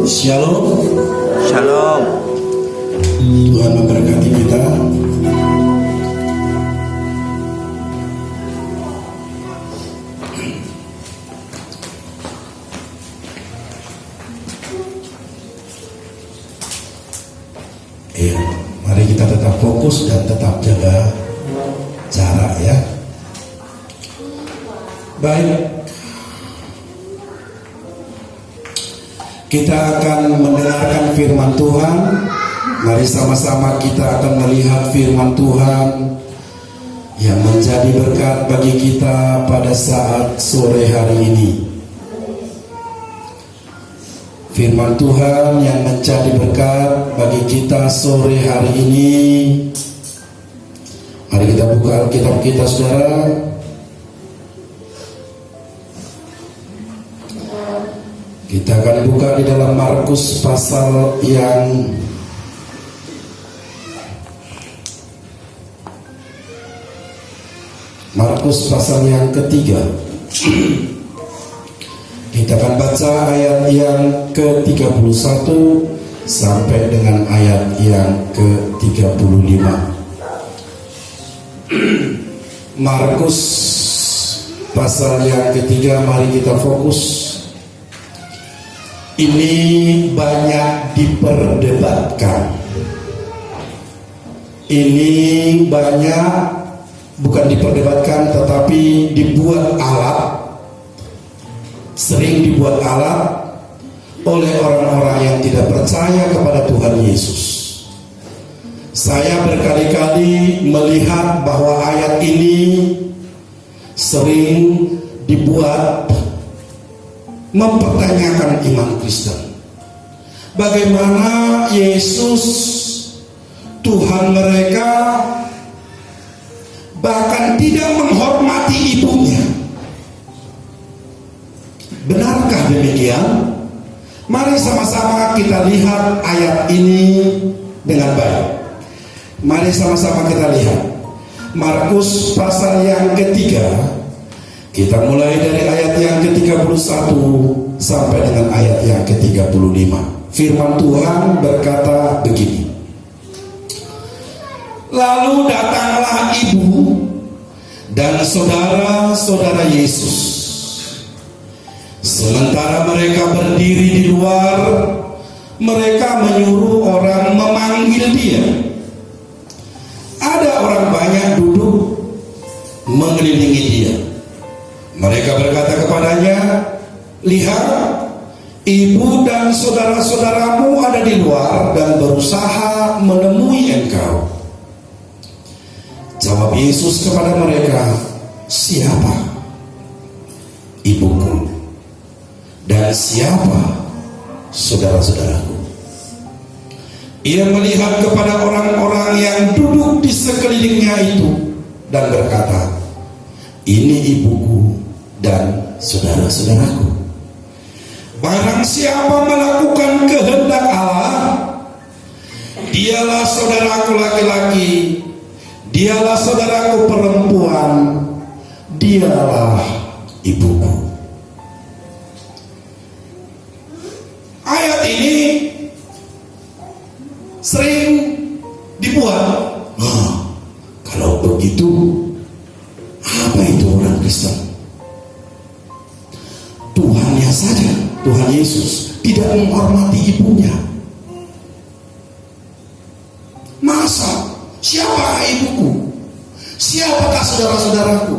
Shalom. Shalom. Tuhan memberkati kita. Ya, mari kita tetap fokus dan tetap jaga jarak ya. Baik. Kita akan mendengarkan firman Tuhan. Mari sama-sama kita akan melihat firman Tuhan yang menjadi berkat bagi kita pada saat sore hari ini. Firman Tuhan yang menjadi berkat bagi kita sore hari ini. Mari kita buka Alkitab kita, saudara. Kita akan buka di dalam Markus pasal yang ketiga. Kita akan baca ayat yang ke-31 sampai dengan ayat yang ke-35. Markus pasal yang ketiga, mari kita fokus. Ini banyak diperdebatkan. Ini banyak, bukan diperdebatkan, tetapi dibuat alat, sering dibuat alat oleh orang-orang yang tidak percaya kepada Tuhan Yesus. Saya berkali-kali melihat bahwa ayat ini sering dibuat mempertanyakan iman Kristen. Bagaimana Yesus, Tuhan mereka, bahkan tidak menghormati ibunya? Benarkah demikian? Mari sama-sama kita lihat ayat ini dengan baik. Mari sama-sama kita lihat Markus pasal yang ketiga. Kita mulai dari ayat yang ke-31 sampai dengan ayat yang ke-35. Firman Tuhan berkata begini. Lalu datanglah ibu dan saudara-saudara Yesus. Sementara mereka berdiri di luar, mereka menyuruh orang memanggil dia. Ada orang banyak duduk mengelilingi dia. Mereka berkata kepadanya, lihat, ibu dan saudara-saudaramu ada di luar dan berusaha menemui engkau. Jawab Yesus kepada mereka, siapa ibuku dan siapa saudara-saudaraku? Ia melihat kepada orang-orang yang duduk di sekelilingnya itu dan berkata, ini ibuku dan saudara-saudaraku. Barang siapa melakukan kehendak Allah, dialah saudaraku laki-laki, dialah saudaraku perempuan, dialah ibuku. Ayat ini sering dibuat. Kalau begitu, apa itu orang Kristen? Tuhannya saja, Tuhan Yesus, tidak menghormati ibunya. Masa? Siapa ibuku? Siapakah saudara-saudaraku?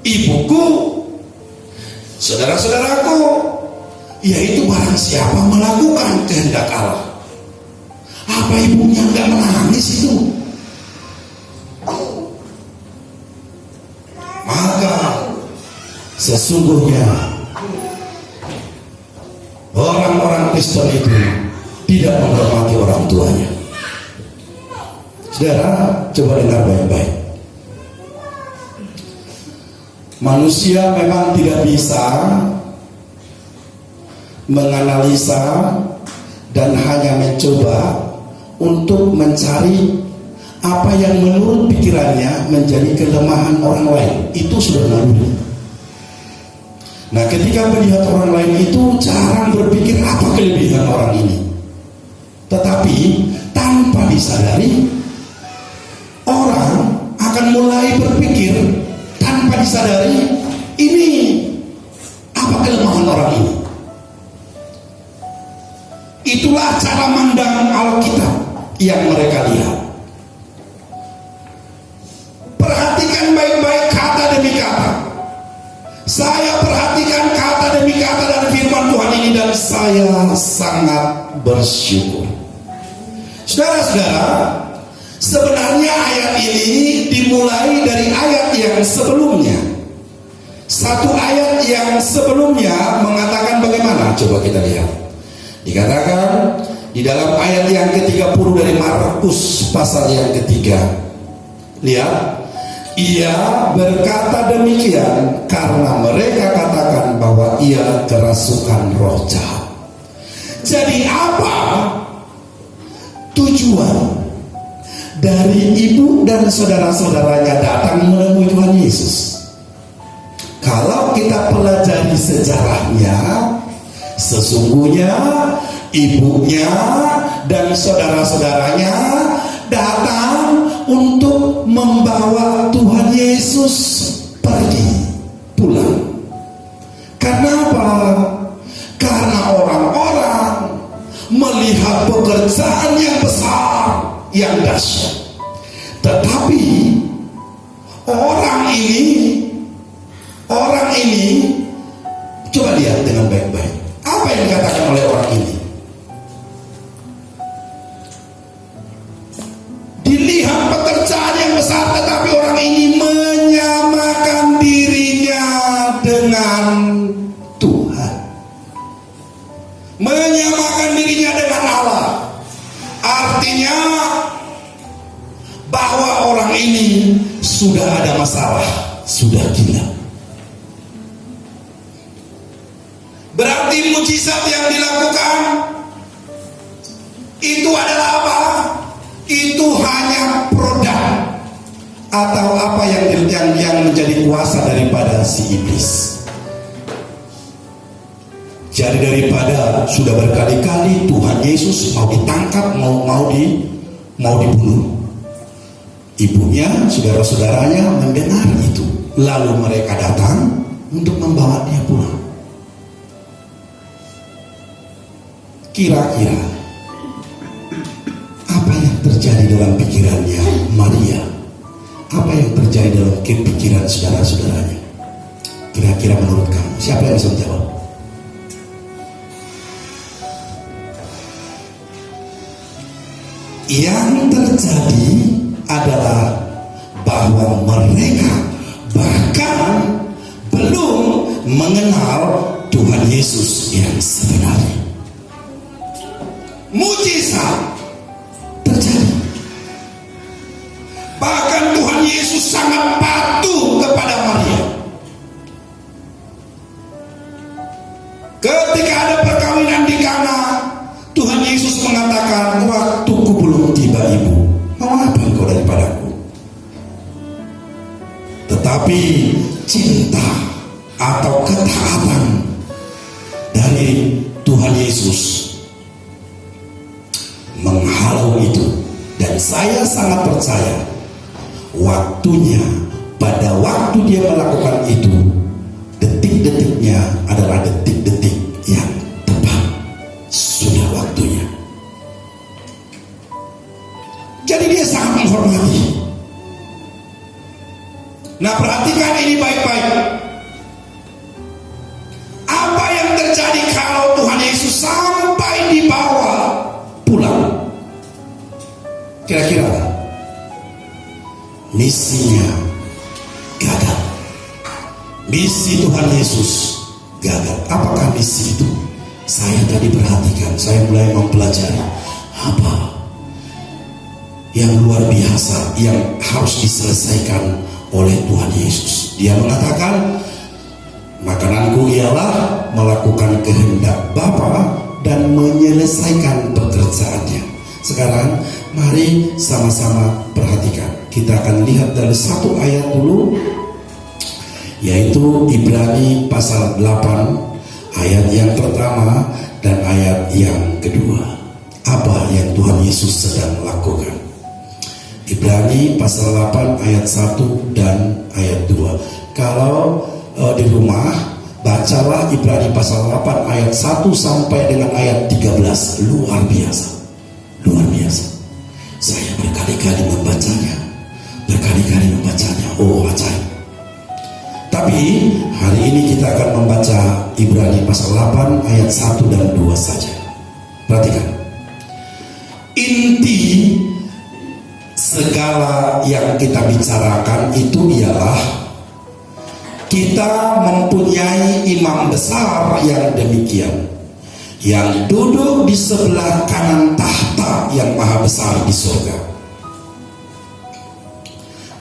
Ibuku, saudara-saudaraku, yaitu barang siapa melakukan kehendak Allah. Apa ibunya enggak menangis itu? Maka sesungguhnya orang-orang Kristen itu tidak menghormati orang tuanya. Saudara, coba dengar baik-baik. Manusia memang tidak bisa menganalisa dan hanya mencoba untuk mencari apa yang menurut pikirannya menjadi kelemahan orang lain. Itu sudah naluri. Nah, ketika melihat orang lain itu jarang berpikir apa kelebihan orang ini. Tetapi tanpa disadari, orang akan mulai berpikir tanpa disadari, ini apa kelemahan orang ini. Itulah cara mandang Alkitab yang mereka lihat. Perhatikan baik-baik kata demi kata. Saya perhatikan kata demi kata dari firman Tuhan ini dan saya sangat bersyukur. Saudara-saudara, sebenarnya ayat ini dimulai dari ayat yang sebelumnya. Satu ayat yang sebelumnya mengatakan bagaimana? Coba kita lihat. Dikatakan di dalam ayat yang ke-30 dari Markus pasal yang ketiga. Lihat, ia berkata demikian karena mereka katakan bahwa ia kerasukan roh jahat. Jadi apa tujuan dari ibu dan saudara-saudaranya datang menemui Tuhan Yesus? Kalau kita pelajari sejarahnya, sesungguhnya ibunya dan saudara-saudaranya datang untuk membawa Tuhan Yesus pergi pulang. Karena apa? Karena orang-orang melihat pekerjaan yang besar, yang dahsyat. Tetapi orang ini coba lihat dengan baik-baik. Apa yang dikatakan oleh orang ini? Dilihat pekerjaan yang besar, tetapi orang ini menyamakan dirinya dengan Tuhan, menyamakan dirinya dengan Allah. Artinya bahwa orang ini sudah ada masalah, sudah gila. Berarti mujizat yang dilakukan itu adalah apa? Itu hanya produk atau apa yang menjadi kuasa daripada si iblis. Jadi daripada sudah berkali-kali Tuhan Yesus mau ditangkap, mau dibunuh, ibunya, saudara-saudaranya mendengar itu, lalu mereka datang untuk membawa dia pulang. Kira-kira apa yang terjadi dalam pikirannya Maria? Apa yang terjadi dalam pikiran saudara-saudaranya? Kira-kira menurut kamu, siapa yang bisa menjawab? Yang terjadi adalah bahwa mereka bahkan belum mengenal Tuhan Yesus yang sebenarnya. Mujizat terjadi. Bahkan Tuhan Yesus sangat patuh kepada Maria. Ketika ada perkawinan di Kana, Tuhan Yesus mengatakan, waktuku belum tiba ibu, mau apa engkau daripadaku? Tetapi cinta atau ketaatan dari Tuhan Yesus menghalau itu. Dan saya sangat percaya waktunya, pada waktu dia melakukan itu, detik-detiknya adalah detik-detik yang tepat. Sudah waktunya. Jadi dia sangat menghormati. Nah, perhatikan ini baik-baik. Apa yang terjadi kalau Tuhan Yesus sampai dibawa pulang? Kira-kira misinya gagal. Misi Tuhan Yesus gagal. Apakah misi itu? Saya tadi perhatikan, saya mulai mempelajari apa yang luar biasa yang harus diselesaikan oleh Tuhan Yesus. Dia mengatakan, makananku ialah melakukan kehendak Bapa dan menyelesaikan pekerjaannya. Sekarang mari sama-sama perhatikan. Kita akan lihat dari satu ayat dulu yaitu Ibrani pasal 8 ayat yang pertama dan ayat yang kedua. Apa yang Tuhan Yesus sedang lakukan? Ibrani pasal 8 ayat 1 dan ayat 2. Kalau di rumah, bacalah Ibrani pasal 8 ayat 1 sampai dengan ayat 13. Luar biasa. Luar biasa. Saya berkali-kali membacanya. Oh, ajaib. Tapi hari ini kita akan membaca Ibrani pasal 8 ayat 1 dan 2 saja. Perhatikan. Inti segala yang kita bicarakan itu ialah kita mempunyai imam besar yang demikian, yang duduk di sebelah kanan tahta yang maha besar di surga,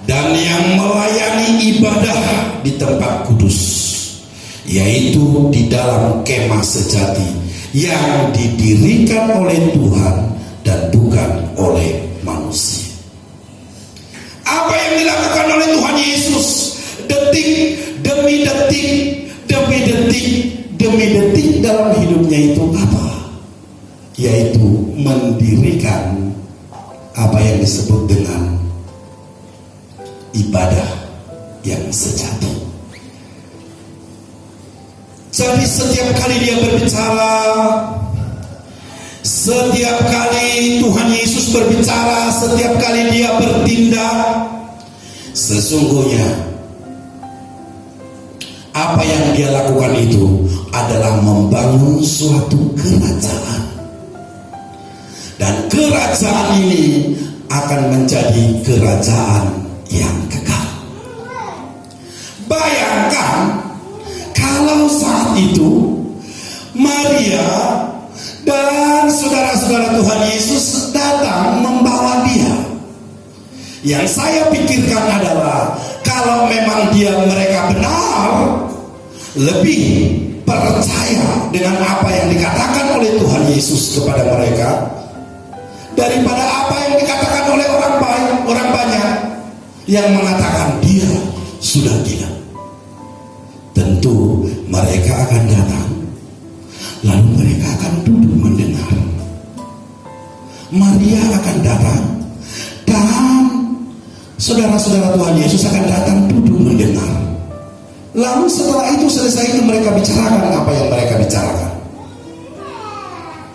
dan yang melayani ibadah di tempat kudus, yaitu di dalam kemah sejati yang didirikan oleh Tuhan dan bukan oleh manusia. Apa yang dilakukan oleh Tuhan Yesus detik demi detik dalam hidupnya itu apa? Yaitu mendirikan apa yang disebut dengan ibadah yang sejati. Jadi setiap kali dia berbicara, setiap kali Tuhan Yesus berbicara, setiap kali dia bertindak, sesungguhnya apa yang dia lakukan itu adalah membangun suatu kerajaan. Dan kerajaan ini akan menjadi kerajaan yang kekal. Bayangkan kalau saat itu Maria dan saudara-saudara Tuhan Yesus datang membawa dia. Yang saya pikirkan adalah kalau memang mereka benar, lebih percaya dengan apa yang dikatakan oleh Tuhan Yesus kepada mereka daripada apa yang dikatakan oleh orang banyak yang mengatakan dia sudah gila. Tentu mereka akan datang, lalu mereka akan duduk mendengar. Maria akan datang dan saudara-saudara Tuhan Yesus akan datang duduk mendengar. Lalu setelah itu selesai, itu mereka bicarakan apa yang mereka bicarakan.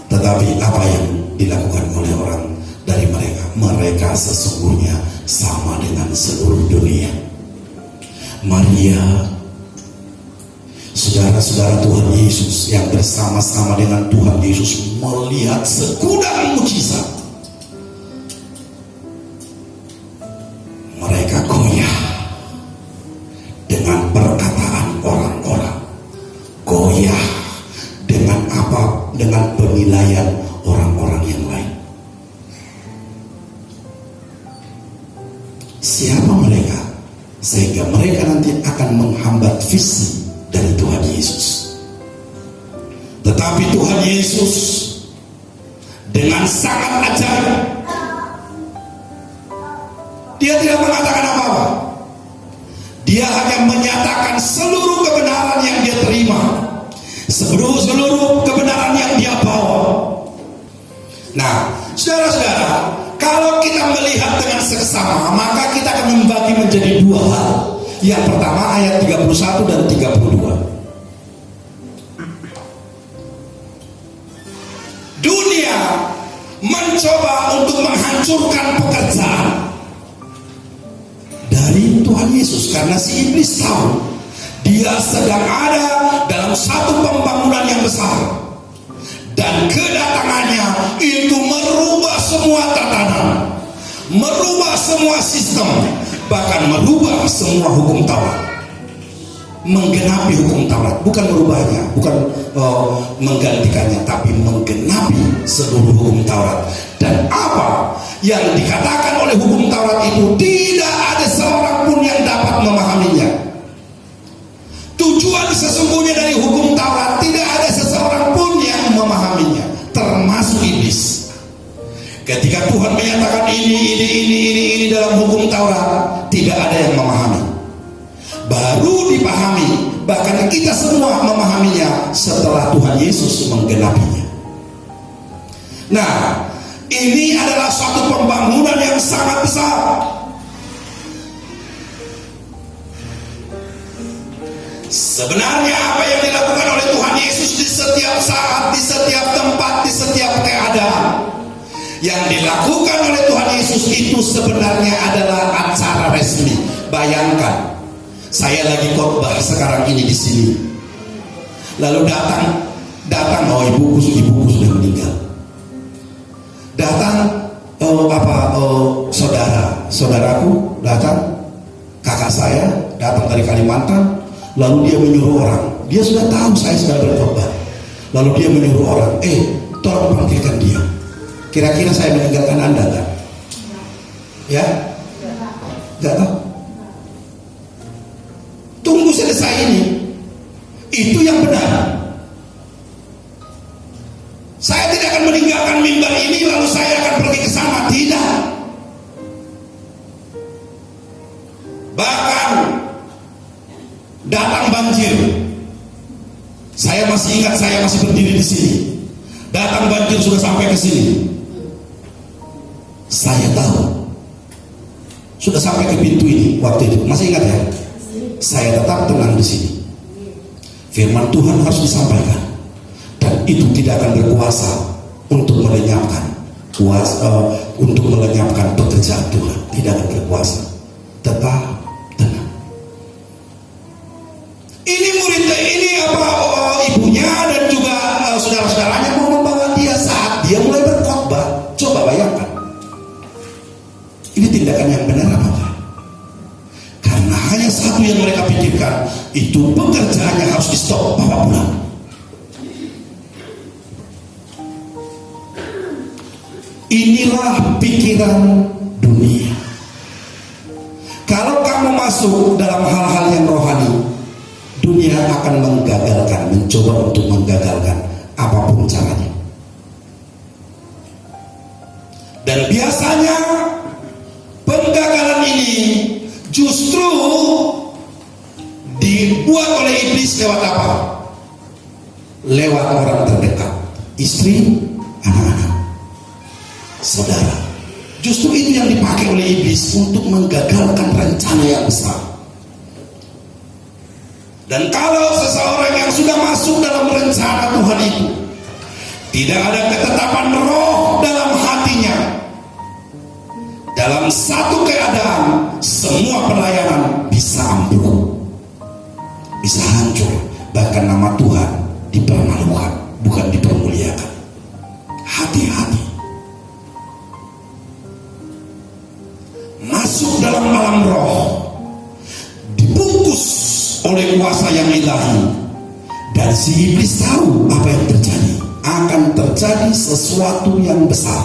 Tetapi apa yang dilakukan oleh orang dari mereka? Mereka sesungguhnya sama dengan seluruh dunia. Maria, saudara-saudara Tuhan Yesus yang bersama-sama dengan Tuhan Yesus melihat segudang mukjizat. Mereka goyah dengan perkataan orang-orang, goyah dengan penilaian orang-orang yang lain. Siapa mereka? Sehingga mereka nanti akan menghambat visi dari Tuhan Yesus. Tetapi Tuhan Yesus dengan sangat ajaib, dia tidak mengatakan apa-apa. Dia hanya menyatakan seluruh kebenaran yang dia terima, seluruh kebenaran yang dia bawa. Nah, saudara-saudara, kalau kita melihat dengan seksama, maka kita akan membagi menjadi dua hal. Yang pertama ayat 31 dan 32. Dunia mencoba untuk menghancurkan pekerjaan dari Tuhan Yesus, karena si iblis tahu dia sedang ada dalam satu pembangunan yang besar, dan kedatangannya itu merubah semua tatanan, merubah semua sistem, bahkan merubah semua hukum Taurat, menggenapi hukum Taurat, bukan merubahnya, bukan menggantikannya, tapi menggenapi seluruh hukum Taurat. Dan apa yang dikatakan oleh hukum Taurat itu tidak ada seorang pun yang dapat memahaminya. Tujuan sesungguhnya dari hukum Taurat tidak ada seseorang pun yang memahaminya, termasuk iblis. Ketika Tuhan menyatakan ini dalam hukum Taurat, tidak ada yang memahami. baru dipahami. Bahkan kita semua memahaminya setelah Tuhan Yesus menggenapinya. Nah, ini adalah suatu pembangunan yang sangat besar. Sebenarnya apa yang dilakukan oleh Tuhan Yesus di setiap saat, di setiap tempat, di setiap keadaan, yang dilakukan oleh Tuhan Yesus itu sebenarnya adalah acara resmi. Bayangkan, saya lagi khotbah sekarang ini di sini, lalu datang ibuku sudah meninggal. Datang saudaraku datang, kakak saya datang dari Kalimantan. Lalu dia menyuruh orang, dia sudah tahu saya sedang berkhotbah. Lalu dia menyuruh orang, tolong panggilkan dia. Kira-kira saya meninggalkan Anda enggak? Ya? Enggak tahu. Tunggu selesai ini. Itu yang benar. Saya tidak akan meninggalkan mimbar ini lalu saya akan pergi ke sana. Tidak. Bahkan datang banjir, saya masih ingat, saya masih berdiri di sini. Datang banjir sudah sampai ke sini. Saya tahu sudah sampai ke pintu ini waktu itu. Masih ingat ya? Saya tetap tenang di sini. Firman Tuhan harus disampaikan, dan itu tidak akan berkuasa untuk melenyapkan pekerjaan Tuhan. Tidak akan berkuasa. Tetap tenang. Ini muridnya, ibunya dan juga saudara-saudaranya mau membawa dia saat dia mulai berkhotbah. Coba bayangkan, ini tindakan yang benar apa enggak? Karena hanya satu yang mereka pikirkan, itu pekerjaannya harus di stop, bawa pulang. Inilah pikiran dunia. Kalau kamu masuk dalam hal-hal yang rohani, dunia akan menggagalkan, mencoba untuk menggagalkan apapun caranya. Dan biasanya penggagalan ini justru dibuat oleh iblis lewat apa? Lewat orang terdekat, istri, anak-anak, saudara. Justru itu yang dipakai oleh iblis untuk menggagalkan rencana yang besar. Dan kalau seseorang yang sudah masuk dalam rencana Tuhan itu tidak ada ketetapan roh dalam hatinya, dalam satu keadaan semua pelayanan bisa ambruk, bisa hancur, bahkan nama Tuhan dipermalukan, bukan dipermuliakan. Hati-hati. Masuk dalam alam roh, dibungkus oleh kuasa yang ilahi, dan si iblis tahu apa yang terjadi. Akan terjadi sesuatu yang besar.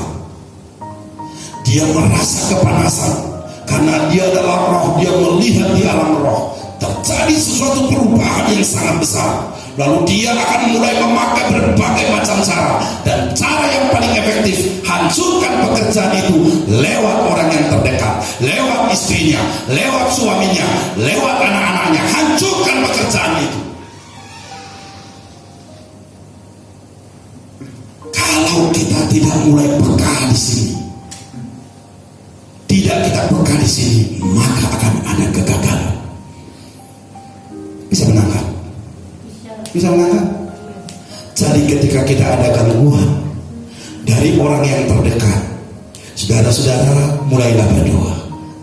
Dia merasa kepanasan karena dia adalah roh, dia melihat di alam roh terjadi sesuatu perubahan yang sangat besar. Lalu dia akan mulai memakai berbagai macam cara, dan cara yang paling efektif hancurkan pekerjaan itu lewat orang yang terdekat, lewat istrinya, lewat suaminya, lewat anak-anaknya. Hancurkan pekerjaan itu. Kalau kita tidak mulai peka di sini, tidak kita peka di sini, maka akan ada kegagalan. Bisa menangkap? Bisa menangkap? Jadi ketika kita ada gangguan dari orang yang terdekat, saudara-saudara mulailah berdoa.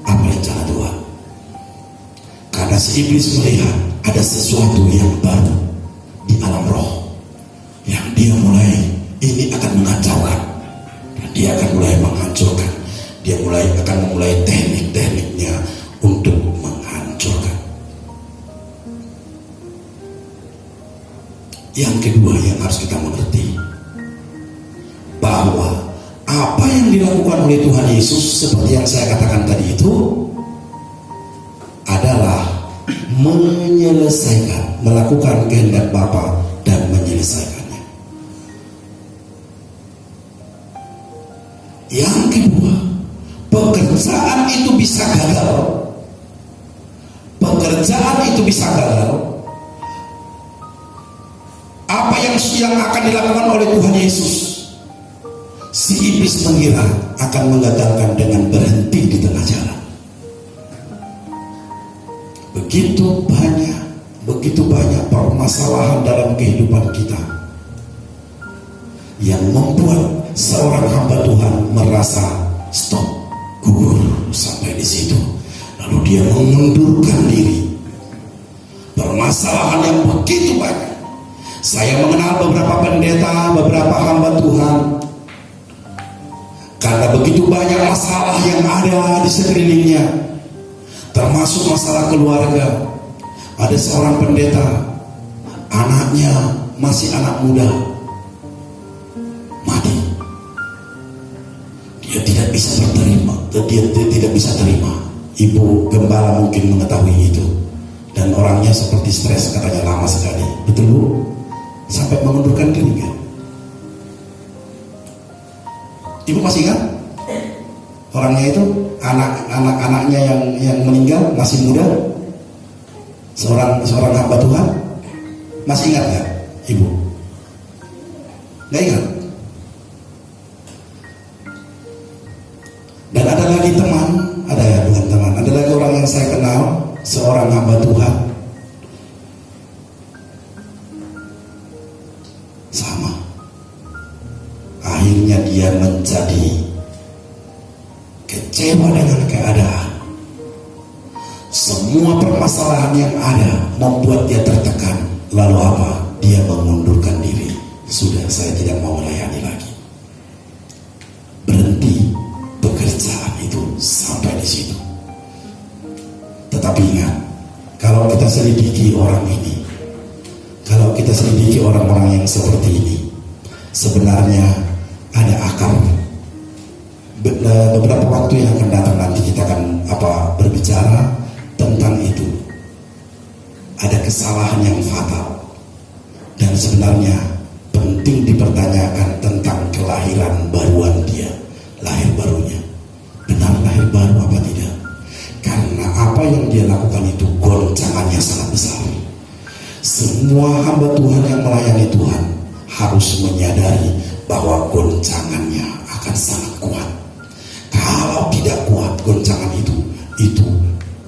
Apa rencana Tuhan? Karena si iblis melihat ada sesuatu yang baru di alam roh, yang dia mulai, ini akan mengacaukan, dan dia akan mulai menghancurkan. Dia akan memulai teknik-tekniknya untuk menghancurkan. Yang kedua yang harus kita mengerti, bahwa apa yang dilakukan oleh Tuhan Yesus seperti yang saya katakan tadi itu adalah menyelesaikan, melakukan kehendak Bapa dan menyelesaikannya. Yang kedua, pekerjaan itu bisa gagal. Pekerjaan pekerjaan itu bisa gagal, apa yang akan dilakukan oleh Tuhan Yesus, si iblis mengira akan menggagalkan dengan berhenti di tengah jalan. Begitu banyak permasalahan dalam kehidupan kita yang membuat seorang hamba Tuhan merasa stop, gugur sampai di situ, lalu dia mengundurkan diri. Permasalahan yang begitu banyak. Saya mengenal beberapa pendeta, beberapa hamba Tuhan, karena begitu banyak masalah yang ada di sekelilingnya, termasuk masalah keluarga. Ada seorang pendeta, anaknya masih anak muda, mati. Dia tidak bisa terima. Dia tidak bisa terima. Ibu gembala mungkin mengetahui itu, dan orangnya seperti stres, katanya lama sekali. Betul Bu? Sampai mengundurkan diri kan? Ibu masih ingat? Orangnya itu anak-anaknya yang meninggal masih muda, seorang hamba Tuhan. Masih ingat nggak, Ibu? Nggak ingat? Dan ada lagi teman, bukan teman, ada lagi orang yang saya kenal, seorang hamba Tuhan, sama. Akhirnya dia menjadi kecewa dengan keadaan. Semua permasalahan yang ada membuat dia tertekan. Lalu apa? Dia mengundurkan diri. Sudah, saya tidak mau melayani lagi. Berhenti pekerjaan itu sampai di situ. Tetapi ingat, kalau kita selidiki orang ini, kalau kita selidiki orang-orang yang seperti ini, sebenarnya ada akar. Beberapa waktu yang akan datang nanti kita akan berbicara tentang itu. Ada kesalahan yang fatal, dan sebenarnya penting dipertanyakan tentang kelahiran baruan dia, lahir barunya. Benar lahir baru apa tidak? Karena apa yang dia lakukan itu goncangannya sangat besar. Semua hamba Tuhan yang melayani Tuhan harus menyadari bahwa goncangannya akan sangat kuat. Kalau tidak kuat goncangan itu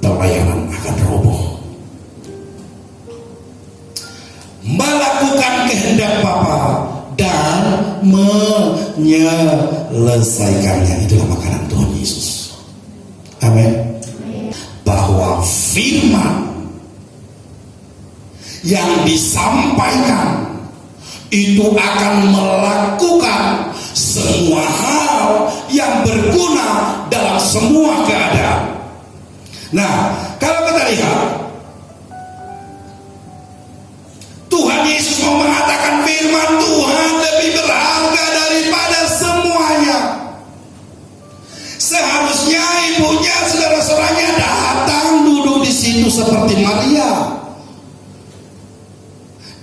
pelayanan akan roboh. Melakukan kehendak Bapa dan menyelesaikannya, itulah makanan Tuhan Yesus. Amin. Bahwa firman yang disampaikan itu akan melakukan semua hal yang berguna dalam semua keadaan. Nah, kalau kita lihat, Tuhan Yesus mau mengatakan firman Tuhan lebih berharga daripada semuanya. Seharusnya ibunya, saudara-saudaranya datang duduk di situ seperti Maria,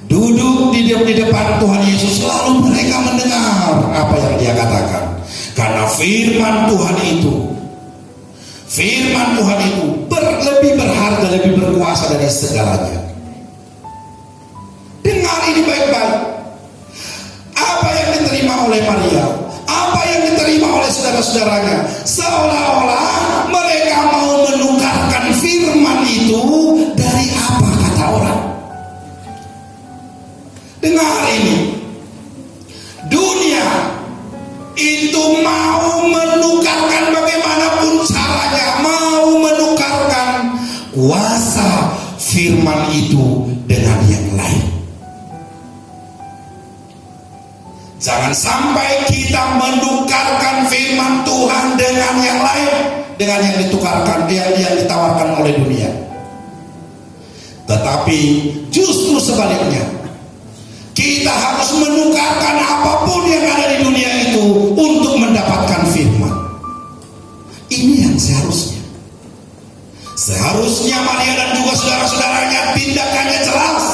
duduk di depan Tuhan Yesus, lalu mereka mendengar apa yang dia katakan. Karena firman Tuhan itu lebih berharga, lebih berkuasa dari segalanya. Dengar ini baik-baik. Apa yang diterima oleh Maria, apa yang diterima oleh saudara-saudaranya, seolah-olah mereka mau menukarkan firman itu dari apa kata orang. Dengar ini, dunia itu mau menukarkan bagaimanapun caranya, mau menukarkan kuasa firman itu dengan yang lain. Jangan sampai kita menukarkan firman Tuhan dengan yang lain, dengan yang ditukarkan, yang ditawarkan oleh dunia. Tetapi justru sebaliknya, kita harus menukarkan apapun yang ada di dunia itu untuk mendapatkan firman. Ini yang seharusnya. Seharusnya Maria dan juga saudara-saudaranya tindakannya jelas.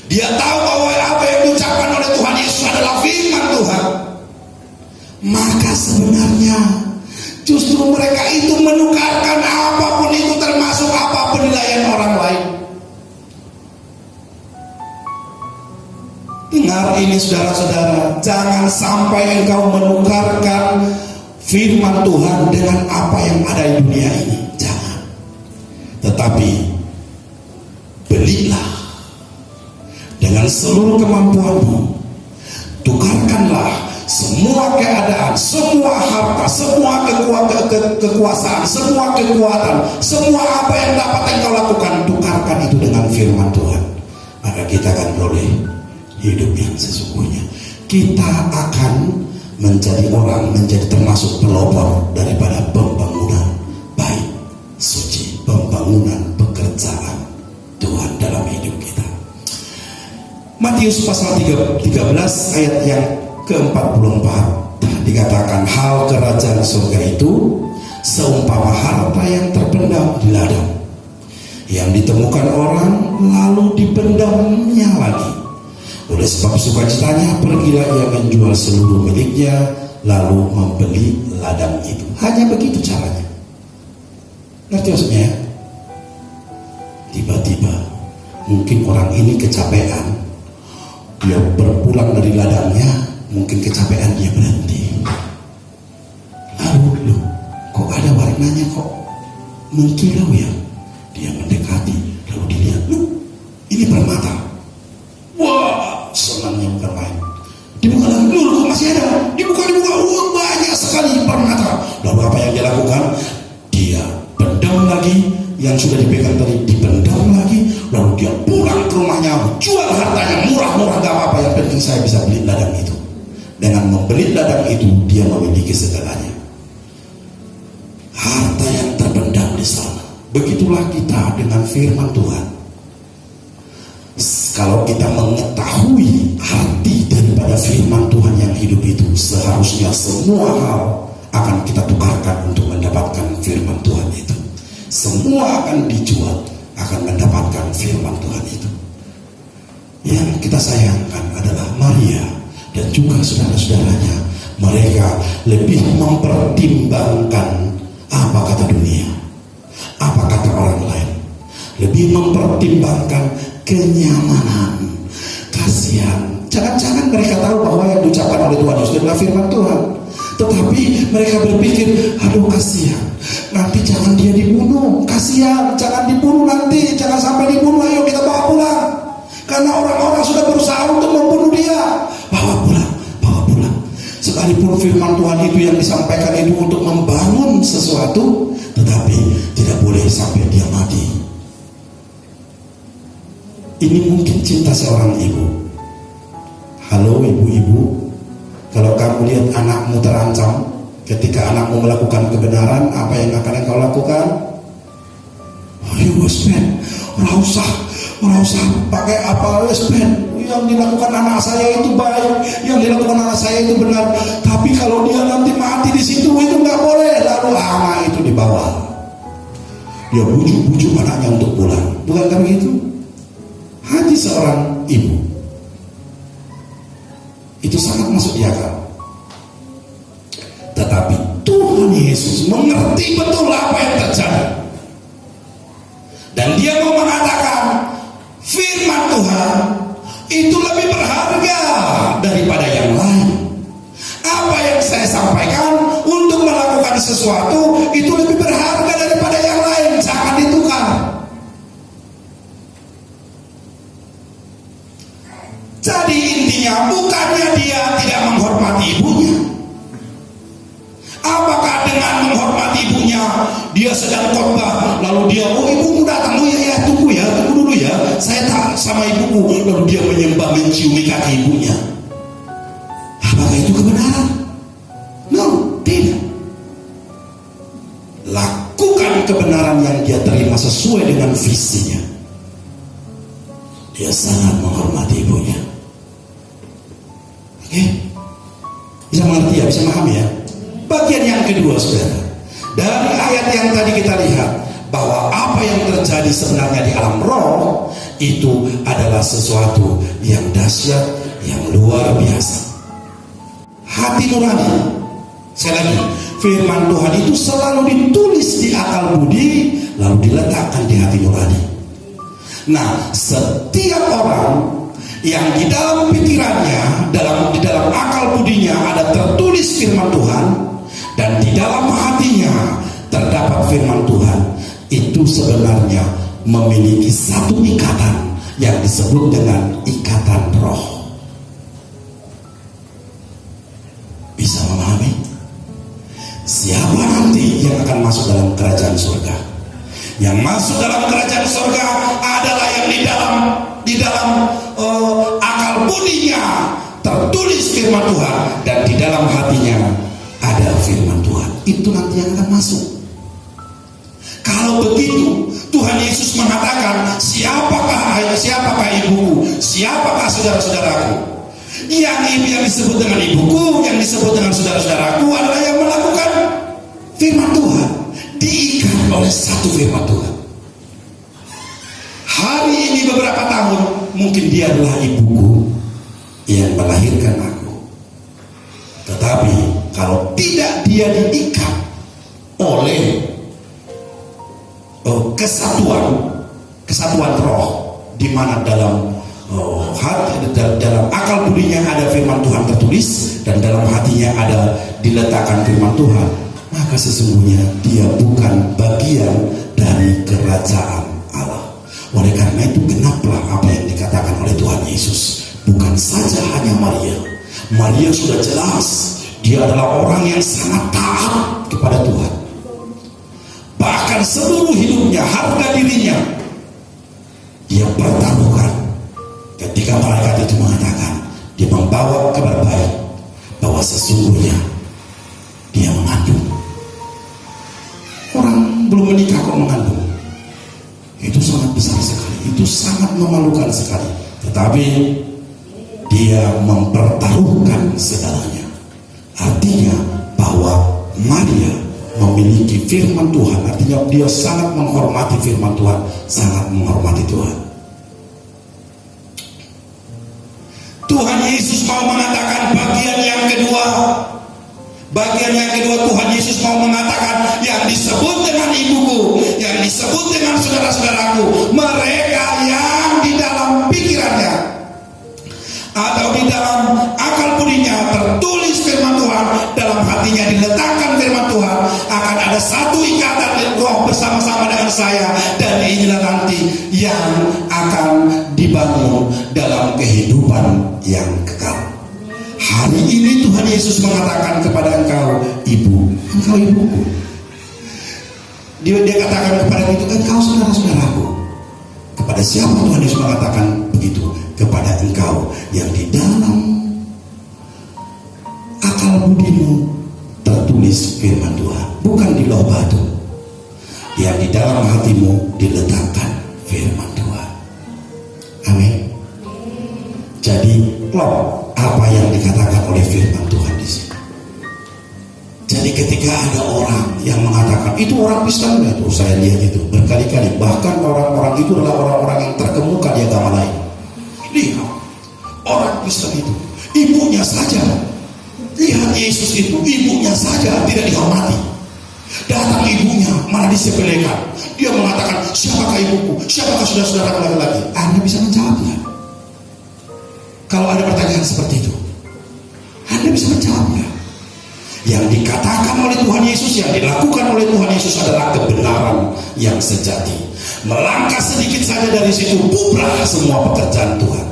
Dia tahu bahwa apa yang diucapkan oleh Tuhan Yesus adalah firman Tuhan. Maka sebenarnya justru mereka itu menukarkan apapun itu, termasuk apapun penilaian orang lain. Dengar ini saudara-saudara, jangan sampai engkau menukarkan firman Tuhan dengan apa yang ada di dunia ini. Jangan. Tetapi belilah dengan seluruh kemampuanmu. Tukarkanlah semua keadaan, semua harta, semua kekuasaan, semua kekuatan, semua apa yang dapat engkau lakukan, tukarkan itu dengan firman Tuhan. Maka kita akan beroleh hidup yang sesungguhnya. Kita akan menjadi orang, menjadi termasuk pelopor daripada pembangunan baik, suci, pembangunan pekerjaan Tuhan dalam hidup kita. Matius pasal 13 ayat yang ke-44 dikatakan, hal kerajaan surga itu seumpama harta yang terpendam di ladang, yang ditemukan orang lalu dipendamnya lagi. Oleh sebab sukacitanya pergilah ia menjual seluruh miliknya lalu membeli ladang itu. Hanya begitu caranya. Ngerti maksudnya? Tiba-tiba mungkin orang ini kecapean, dia berpulang dari ladangnya, mungkin kecapean dia berhenti. Lalu loh, kok ada warnanya kok mengkilau ya? Dia mendekati, lalu dilihat, loh, ini permata. Wah, senangnya bukan main. Dibuka lagi, loh, kok masih ada? Dibuka, wah, banyak sekali permata. Lalu apa yang dia lakukan? Dia pendam lagi, yang sudah dipegang tadi dipendam lagi, lalu dia pulang ke rumahnya, jual hartanya murah-murah, gak apa-apa, yang penting saya bisa beli ladang itu. Dengan membeli ladang itu, dia memiliki segalanya. Harta yang terpendam di sana. Begitulah kita dengan firman Tuhan. Kalau kita mengetahui arti daripada firman Tuhan yang hidup itu, seharusnya semua hal akan kita tukarkan untuk mendapatkan firman Tuhan itu. Semua akan dijual, akan mendapatkan firman Tuhan itu. Yang kita sayangkan adalah Maria dan juga saudara-saudaranya. Mereka lebih mempertimbangkan apa kata dunia, apa kata orang lain, lebih mempertimbangkan kenyamanan. Kasihan, jangan-jangan mereka tahu bahwa yang diucapkan oleh Tuhan Yesus adalah firman Tuhan, tetapi mereka berpikir, aduh kasihan, nanti jangan dia dibunuh, kasihan, jangan dibunuh nanti, jangan sampai dibunuh, ayo kita bawa pulang, karena orang-orang sudah berusaha untuk membunuh dia. Bawa pulang. Sekalipun firman Tuhan itu yang disampaikan itu untuk membangun sesuatu, tetapi tidak boleh sampai dia mati. Ini mungkin cinta seorang ibu. Halo ibu-ibu, kalau kamu lihat anakmu terancam, ketika anakmu melakukan kebenaran, apa yang akan engkau lakukan? Ayo Wespen, ora usah pakai apa Wespen. Yang dilakukan anak saya itu baik, yang dilakukan anak saya itu benar. Tapi kalau dia nanti mati di situ, itu nggak boleh. Lalu anak itu dibawa, dia bujuk-bujuk anaknya untuk pulang. Bukankah begitu? Hati seorang ibu itu sangat masuk di akal. Tetapi Tuhan Yesus mengerti betul apa yang terjadi, dan dia mau mengatakan firman Tuhan itu lebih berharga daripada yang lain. Apa yang saya sampaikan untuk melakukan sesuatu itu lebih berharga daripada yang lain. Jangan ditukar. Jadi intinya bukannya dia tidak menghormati ibunya. Apakah dengan menghormati ibunya dia sedang khotbah, lalu dia, oh ibumu datang, oh ya tunggu dulu ya, saya tak sama ibuku, lalu dia menyembah, menciumi kaki ibunya. Apakah itu kebenaran? No, tidak. Lakukan kebenaran yang dia terima sesuai dengan visinya. Dia sangat menghormati ibunya. Oke? Bisa mengerti ya, bisa memahami ya. Bagian yang kedua, saudara, dari ayat yang tadi kita lihat bahwa apa yang terjadi sebenarnya di alam roh itu adalah sesuatu yang dahsyat, yang luar biasa. Hati nurani. Sekali lagi, firman Tuhan itu selalu ditulis di akal budi, lalu diletakkan di hati nurani. Nah, setiap orang yang di dalam pikirannya, di dalam akal budinya ada tertulis firman Tuhan, dan di dalam hatinya terdapat firman Tuhan, itu sebenarnya memiliki satu ikatan yang disebut dengan ikatan roh. Bisa memahami? Siapa nanti yang akan masuk dalam kerajaan surga? Yang masuk dalam kerajaan surga adalah yang di dalam akal budinya tertulis firman Tuhan, dan di dalam hatinya ada firman Tuhan. Itu nanti yang akan masuk. Kalau begitu, Tuhan Yesus mengatakan, siapakah ibuku, siapakah saudara-saudaraku? Yang disebut dengan ibuku, yang disebut dengan saudara-saudaraku adalah yang melakukan firman Tuhan, diikat oleh satu firman Tuhan. Hari ini beberapa tahun, mungkin dia adalah ibuku yang melahirkan aku. Tetapi kalau tidak dia diikat oleh kesatuan roh, di mana dalam dalam akal budinya ada firman Tuhan tertulis, dan dalam hatinya ada diletakkan firman Tuhan, maka sesungguhnya dia bukan bagian dari kerajaan Allah. Oleh karena itu, genaplah apa yang dikatakan oleh Tuhan Yesus. Bukan saja hanya Maria sudah jelas dia adalah orang yang sangat taat kepada Tuhan. Bahkan seluruh hidupnya, harga dirinya dia pertaruhkan. Ketika malaikat itu mengatakan, dia membawa kabar baik bahwa sesungguhnya dia mengandung. Orang belum menikah kok mengandung, itu sangat besar sekali, itu sangat memalukan sekali. Tetapi dia mempertaruhkan segalanya. Artinya bahwa Maria memiliki firman Tuhan, artinya dia sangat menghormati firman Tuhan, sangat menghormati Tuhan. Tuhan Yesus mau mengatakan bagian yang kedua. Tuhan Yesus mau mengatakan, yang disebut dengan ibuku, yang disebut dengan saudara-saudaraku, mereka yang di dalam pikirannya atau di dalam akal budinya tertulis firman Tuhan, dalam hatinya diletakkan firman Tuhan, akan ada satu ikatan roh bersama-sama dengan saya, dan inilah nanti yang akan dibangun dalam kehidupan yang kekal. Hari ini Tuhan Yesus mengatakan kepada engkau ibuku. Dia katakan kepada itu, engkau saudara-saudaraku. Kepada siapa Tuhan Yesus mengatakan begitu? Kepada engkau yang di dalam akal budimu tertulis firman Tuhan, bukan di loh batu. Yang di dalam hatimu diletakkan firman Tuhan. Amin. Jadi klop apa yang dikatakan oleh firman Tuhan di sini. Jadi ketika ada orang yang mengatakan itu orang Kristen, itu saya lihat itu berkali-kali, bahkan orang-orang itu adalah orang-orang yang terkemuka di agama lain. Lihat orang Kristen itu, ibunya saja, lihat Yesus itu, ibunya saja tidak dihormati. Datang ibunya malah disepelekan. Dia mengatakan, siapakah ibuku, siapakah saudara-saudara laki-laki? Anda bisa menjawabnya. Kalau ada pertanyaan seperti itu, Anda bisa menjawabnya. Yang dikatakan oleh Tuhan Yesus, yang dilakukan oleh Tuhan Yesus adalah kebenaran yang sejati. Melangkah sedikit saja dari situ, bubrah semua pekerjaan Tuhan.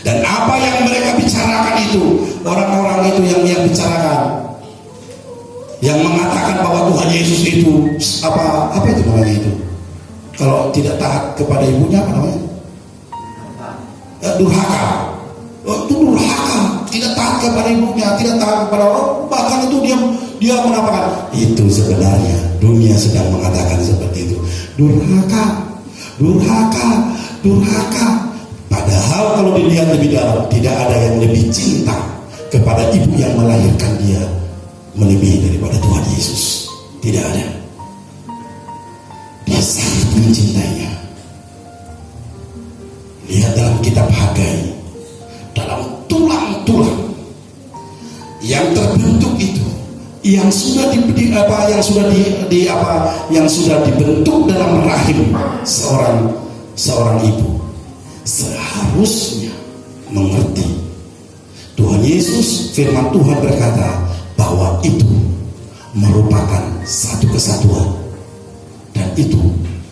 Dan apa yang mereka bicarakan itu, orang-orang itu yang bicarakan, yang mengatakan bahwa Tuhan Yesus itu apa itu namanya itu? Kalau tidak taat kepada ibunya apa namanya? Durhaka. Itu durhaka, tidak taat kepada ibunya, tidak taat kepada orang, bahkan itu dia menampakkan. Itu sebenarnya dunia sedang mengatakan seperti itu. Durhaka. Padahal kalau dilihat lebih dalam, tidak ada yang lebih cinta kepada ibu yang melahirkan dia melebihi daripada Tuhan Yesus. Tidak ada. Dia sangat mencintainya. Lihat dalam kitab Hagai, dalam tulang-tulang yang terbentuk itu, yang sudah dibentuk dalam rahim seorang seorang ibu seharusnya mengerti. Tuhan Yesus, firman Tuhan berkata bahwa itu merupakan satu kesatuan, dan itu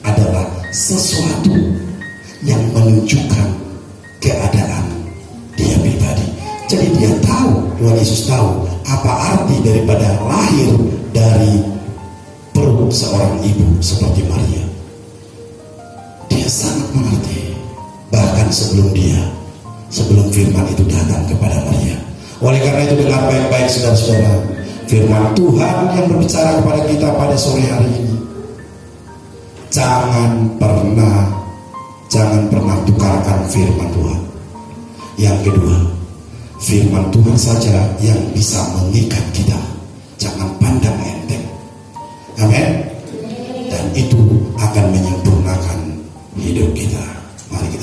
adalah sesuatu yang menunjukkan keadaan dia pribadi. Jadi dia tahu, Tuhan Yesus tahu apa arti daripada lahir dari perut seorang ibu seperti Maria. Dia sangat mengerti, bahkan sebelum firman itu datang kepada Maria. Oleh karena itu, dengar baik-baik saudara-saudara, firman Tuhan yang berbicara kepada kita pada sore hari ini. Jangan pernah tukarkan firman Tuhan. Yang kedua, firman Tuhan saja yang bisa mengikat kita. Jangan pandang enteng. Amin. Dan itu akan menyempurnakan hidup kita. Mari kita